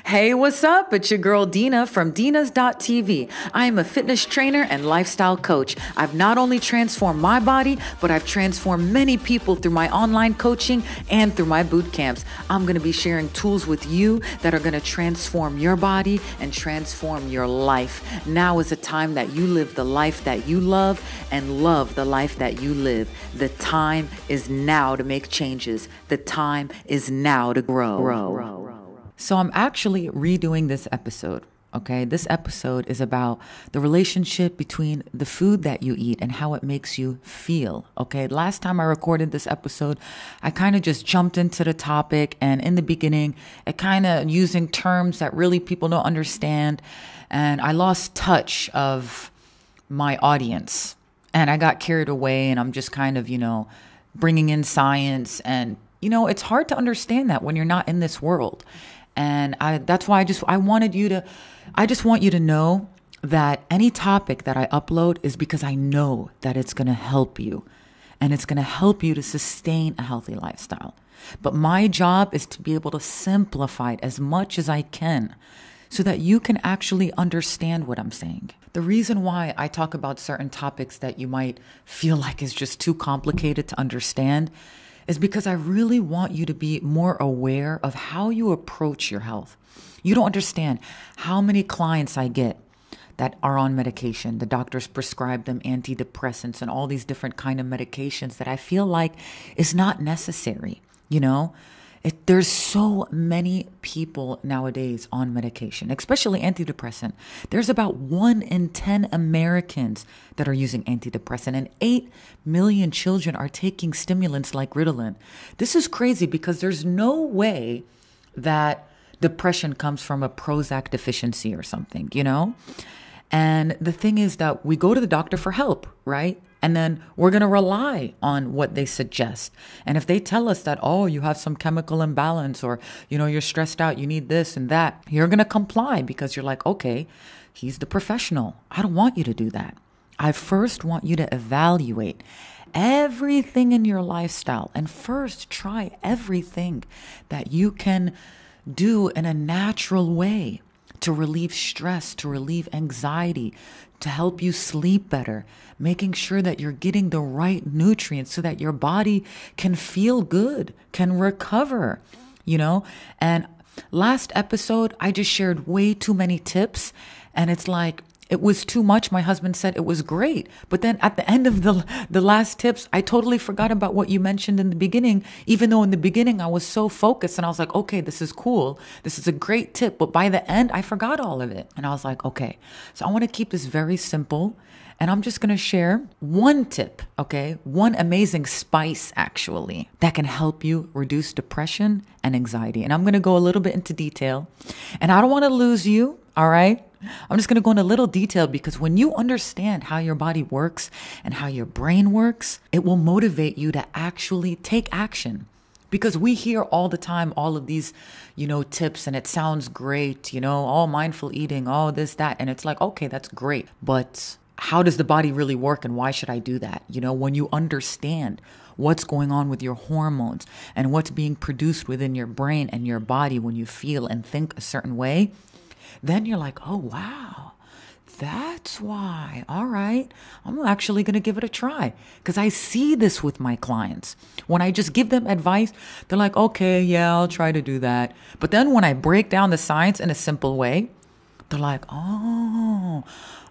Hey, what's up? It's your girl Dina from Dinas.tv. I am a fitness trainer and lifestyle coach. I've not only transformed my body, but I've transformed many people through my online coaching and through my boot camps. I'm going to be sharing tools with you that are going to transform your body and transform your life. Now is the time that you live the life that you love and love the life that you live. The time is now to make changes. The time is now to grow. So I'm actually redoing this episode. Okay, this episode is about the relationship between the food that you eat and how it makes you feel. Okay, last time I recorded this episode, I kind of just jumped into the topic, and in the beginning, it kind of using terms that really people don't understand, and I lost touch of my audience, and I got carried away, and I'm just kind of, bringing in science, and it's hard to understand that when you're not in this world. And that's why I just want you to know that any topic that I upload is because I know that it's going to help you, and it's going to help you to sustain a healthy lifestyle. But my job is to be able to simplify it as much as I can so that you can actually understand what I'm saying. The reason why I talk about certain topics that you might feel like is just too complicated to understand is because I really want you to be more aware of how you approach your health. You don't understand how many clients I get that are on medication. The doctors prescribe them antidepressants and all these different kind of medications that I feel like is not necessary. There's so many people nowadays on medication, especially antidepressant. There's about 1 in 10 Americans that are using antidepressant, and 8 million children are taking stimulants like Ritalin. This is crazy because there's no way that depression comes from a Prozac deficiency or something, And the thing is that we go to the doctor for help, right? And then we're going to rely on what they suggest. And if they tell us that, you have some chemical imbalance, or, you're stressed out, you need this and that, you're going to comply because you're like, okay, he's the professional. I don't want you to do that. I first want you to evaluate everything in your lifestyle and first try everything that you can do in a natural way to relieve stress, to relieve anxiety, to help you sleep better, making sure that you're getting the right nutrients so that your body can feel good, can recover, And last episode, I just shared way too many tips, and it's like, it was too much. My husband said it was great. But then at the end of the last tips, I totally forgot about what you mentioned in the beginning, even though in the beginning I was so focused and I was like, okay, this is cool. This is a great tip. But by the end, I forgot all of it. And I was like, okay, so I want to keep this very simple. And I'm just going to share one tip, okay? One amazing spice, actually, that can help you reduce depression and anxiety. And I'm going to go a little bit into detail. And I don't want to lose you, all right? I'm just going to go into a little detail because when you understand how your body works and how your brain works, it will motivate you to actually take action. Because we hear all the time, all of these, tips, and it sounds great, all mindful eating, all this, that. And it's like, okay, that's great. But how does the body really work, and why should I do that? When you understand what's going on with your hormones and what's being produced within your brain and your body when you feel and think a certain way, then you're like, oh, wow, that's why. All right, I'm actually going to give it a try, because I see this with my clients. When I just give them advice, they're like, okay, yeah, I'll try to do that. But then when I break down the science in a simple way, they're like, oh,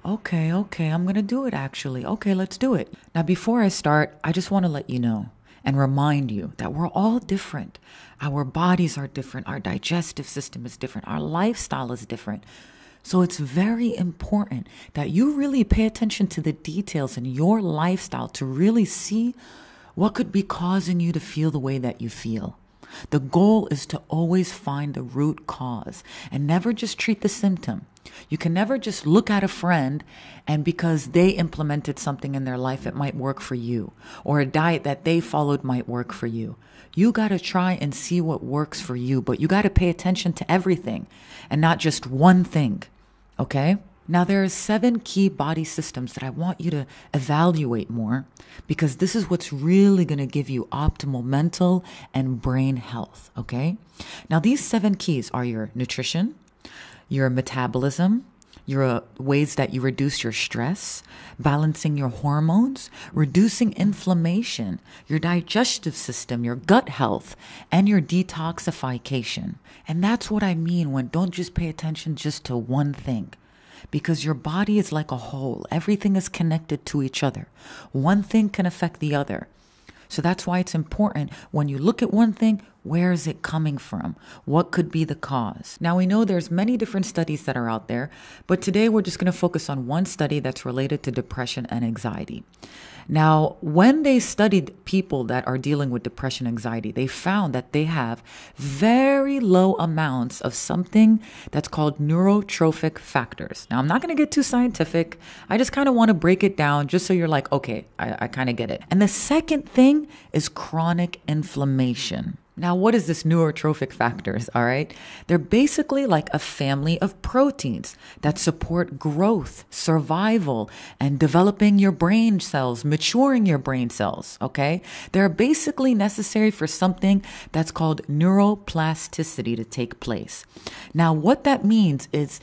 okay, I'm going to do it actually. Okay, let's do it. Now, before I start, I just want to let you know and remind you that we're all different. Our bodies are different. Our digestive system is different. Our lifestyle is different. So it's very important that you really pay attention to the details in your lifestyle to really see what could be causing you to feel the way that you feel. The goal is to always find the root cause and never just treat the symptom. You can never just look at a friend and because they implemented something in their life, it might work for you, or a diet that they followed might work for you. You got to try and see what works for you, but you got to pay attention to everything and not just one thing. Okay? Now, there are 7 key body systems that I want you to evaluate more because this is what's really going to give you optimal mental and brain health, okay? Now, these 7 keys are your nutrition, your metabolism, your ways that you reduce your stress, balancing your hormones, reducing inflammation, your digestive system, your gut health, and your detoxification. And that's what I mean when don't just pay attention just to one thing. Because your body is like a whole. Everything is connected to each other. One thing can affect the other. So that's why it's important when you look at one thing, where is it coming from? What could be the cause? Now, we know there's many different studies that are out there, but today we're just going to focus on one study that's related to depression and anxiety. Now, when they studied people that are dealing with depression and anxiety, they found that they have very low amounts of something that's called neurotrophic factors. Now, I'm not going to get too scientific. I just kind of want to break it down just so you're like, okay, I kind of get it. And the second thing is chronic inflammation. Now, what is this neurotrophic factors? All right. They're basically like a family of proteins that support growth, survival, and developing your brain cells, maturing your brain cells. Okay. They're basically necessary for something that's called neuroplasticity to take place. Now, what that means is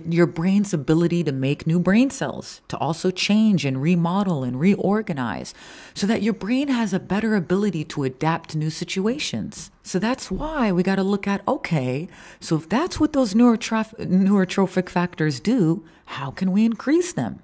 your brain's ability to make new brain cells, to also change and remodel and reorganize so that your brain has a better ability to adapt to new situations. So that's why we got to look at, okay, so if that's what those neurotrophic factors do, how can we increase them?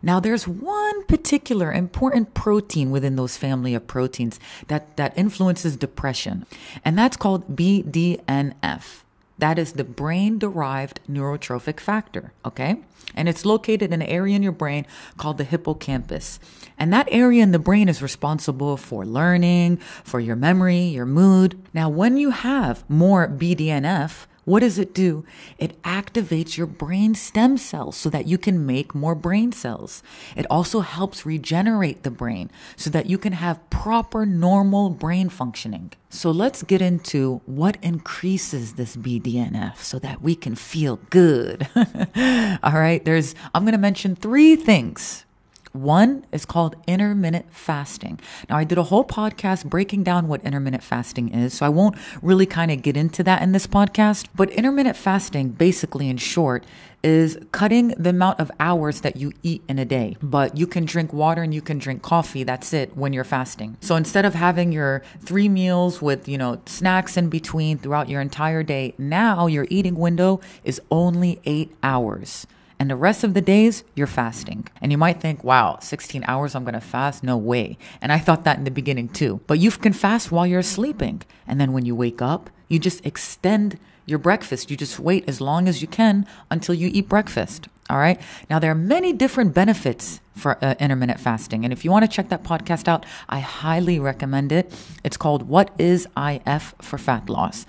Now, there's one particular important protein within those family of proteins that influences depression, and that's called BDNF. That is the brain-derived neurotrophic factor, okay? And it's located in an area in your brain called the hippocampus. And that area in the brain is responsible for learning, for your memory, your mood. Now, when you have more BDNF, what does it do? It activates your brain stem cells so that you can make more brain cells. It also helps regenerate the brain so that you can have proper normal brain functioning. So let's get into what increases this BDNF so that we can feel good. All right, I'm going to mention 3 things. One is called intermittent fasting. Now, I did a whole podcast breaking down what intermittent fasting is, so I won't really kind of get into that in this podcast. But intermittent fasting, basically in short, is cutting the amount of hours that you eat in a day. But you can drink water and you can drink coffee. That's it when you're fasting. So instead of having your 3 meals with, snacks in between throughout your entire day, now your eating window is only 8 hours. And the rest of the days, you're fasting. And you might think, wow, 16 hours I'm going to fast? No way. And I thought that in the beginning too. But you can fast while you're sleeping. And then when you wake up, you just extend your breakfast. You just wait as long as you can until you eat breakfast. All right. Now, there are many different benefits for intermittent fasting. And if you want to check that podcast out, I highly recommend it. It's called What is IF for Fat Loss.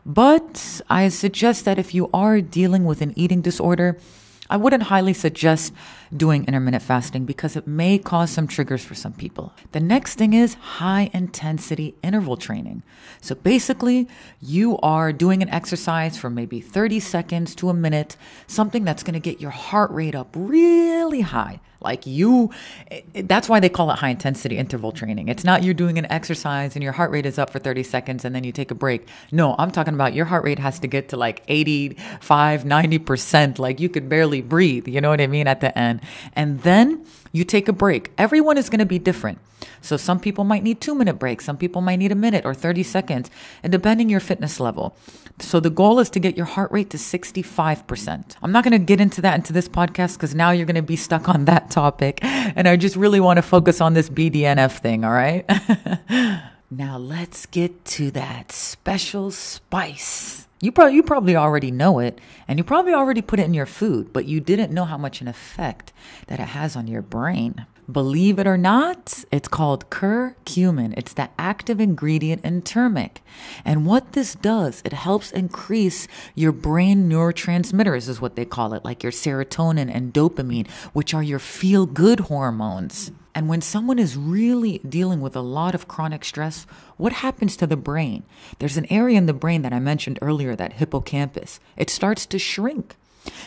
But I suggest that if you are dealing with an eating disorder, I wouldn't highly suggest doing intermittent fasting because it may cause some triggers for some people. The next thing is high intensity interval training. So basically, you are doing an exercise for maybe 30 seconds to a minute, something that's going to get your heart rate up really high. That's why they call it high intensity interval training. It's not you're doing an exercise and your heart rate is up for 30 seconds and then you take a break. No, I'm talking about your heart rate has to get to like 85, 90%. Like you could barely breathe. You know what I mean? At the end. And then you take a break. Everyone is going to be different. So some people might need 2-minute breaks. Some people might need a minute or 30 seconds, and depending your fitness level. So the goal is to get your heart rate to 65%. I'm not going to get into that into this podcast because now you're going to be stuck on that topic. And I just really want to focus on this BDNF thing. All right. Now let's get to that special spice. You probably already know it, and you probably already put it in your food, but you didn't know how much an effect that it has on your brain. Believe it or not, it's called curcumin. It's the active ingredient in turmeric. And what this does, it helps increase your brain neurotransmitters is what they call it, like your serotonin and dopamine, which are your feel-good hormones. And when someone is really dealing with a lot of chronic stress, what happens to the brain? There's an area in the brain that I mentioned earlier, that hippocampus. It starts to shrink.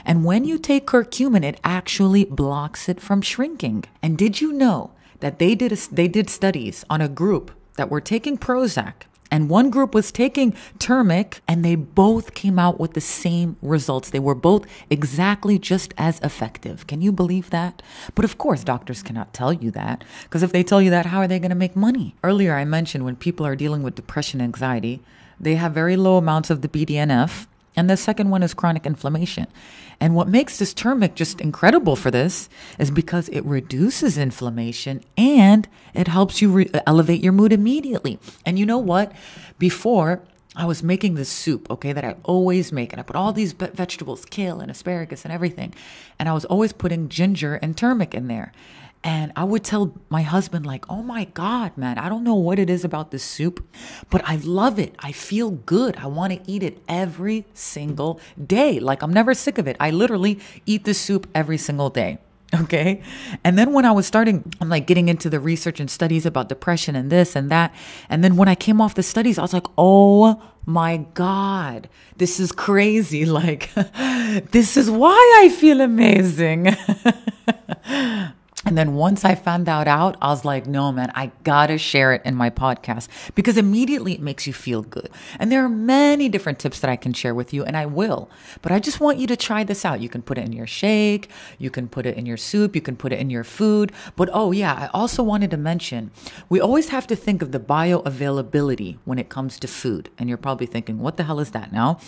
And when you take curcumin, it actually blocks it from shrinking. And did you know that they did studies on a group that were taking Prozac, and one group was taking turmeric, and they both came out with the same results. They were both exactly just as effective. Can you believe that? But of course, doctors cannot tell you that, because if they tell you that, how are they going to make money? Earlier, I mentioned when people are dealing with depression and anxiety, they have very low amounts of the BDNF. And the second one is chronic inflammation. And what makes this turmeric just incredible for this is because it reduces inflammation and it helps you elevate your mood immediately. And you know what? Before, I was making this soup, okay, that I always make. And I put all these vegetables, kale and asparagus and everything. And I was always putting ginger and turmeric in there. And I would tell my husband, like, oh my God, man, I don't know what it is about this soup, but I love it. I feel good. I want to eat it every single day. Like, I'm never sick of it. I literally eat this soup every single day. Okay. And then when I was starting, I'm like getting into the research and studies about depression and this and that. And then when I came off the studies, I was like, oh my God, this is crazy. Like, this is why I feel amazing. And then once I found that out, I was like, no, man, I gotta share it in my podcast because immediately it makes you feel good. And there are many different tips that I can share with you, and I will. But I just want you to try this out. You can put it in your shake. You can put it in your soup. You can put it in your food. But oh yeah, I also wanted to mention, we always have to think of the bioavailability when it comes to food. And you're probably thinking, what the hell is that now?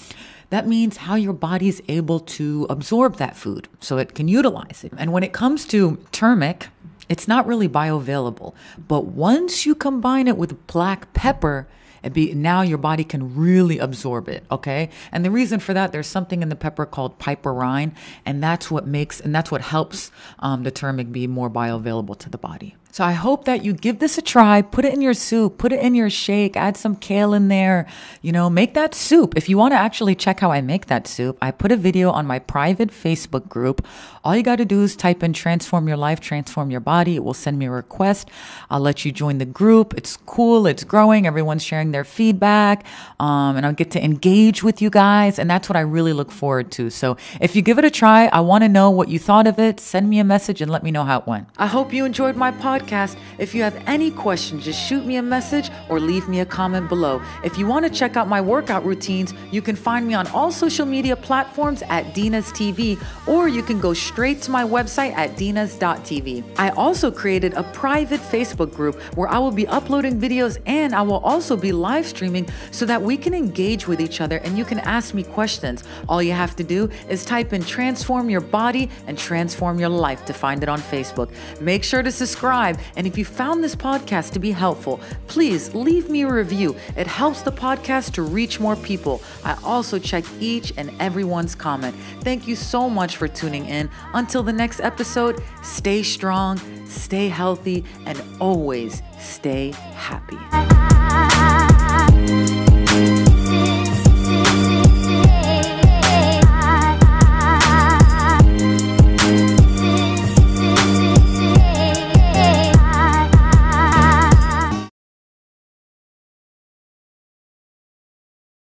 That means how your body's able to absorb that food so it can utilize it. And when it comes to turmeric, it's not really bioavailable. But once you combine it with black pepper, now your body can really absorb it, okay? And the reason for that, there's something in the pepper called piperine, and that's what helps the turmeric be more bioavailable to the body. So I hope that you give this a try. Put it in your soup, put it in your shake, add some kale in there, make that soup. If you want to actually check how I make that soup, I put a video on my private Facebook group. All you got to do is type in transform your life, transform your body. It will send me a request. I'll let you join the group. It's cool. It's growing. Everyone's sharing their feedback. And I'll get to engage with you guys. And that's what I really look forward to. So if you give it a try, I want to know what you thought of it. Send me a message and let me know how it went. I hope you enjoyed my podcast. If you have any questions, just shoot me a message or leave me a comment below. If you want to check out my workout routines, you can find me on all social media platforms at Dina's TV, or you can go straight to my website at dinas.tv. I also created a private Facebook group where I will be uploading videos and I will also be live streaming so that we can engage with each other and you can ask me questions. All you have to do is type in transform your body and transform your life to find it on Facebook. Make sure to subscribe. And if you found this podcast to be helpful, please leave me a review. It helps the podcast to reach more people. I also check each and everyone's comment. Thank you so much for tuning in. Until the next episode, stay strong, stay healthy, and always stay happy.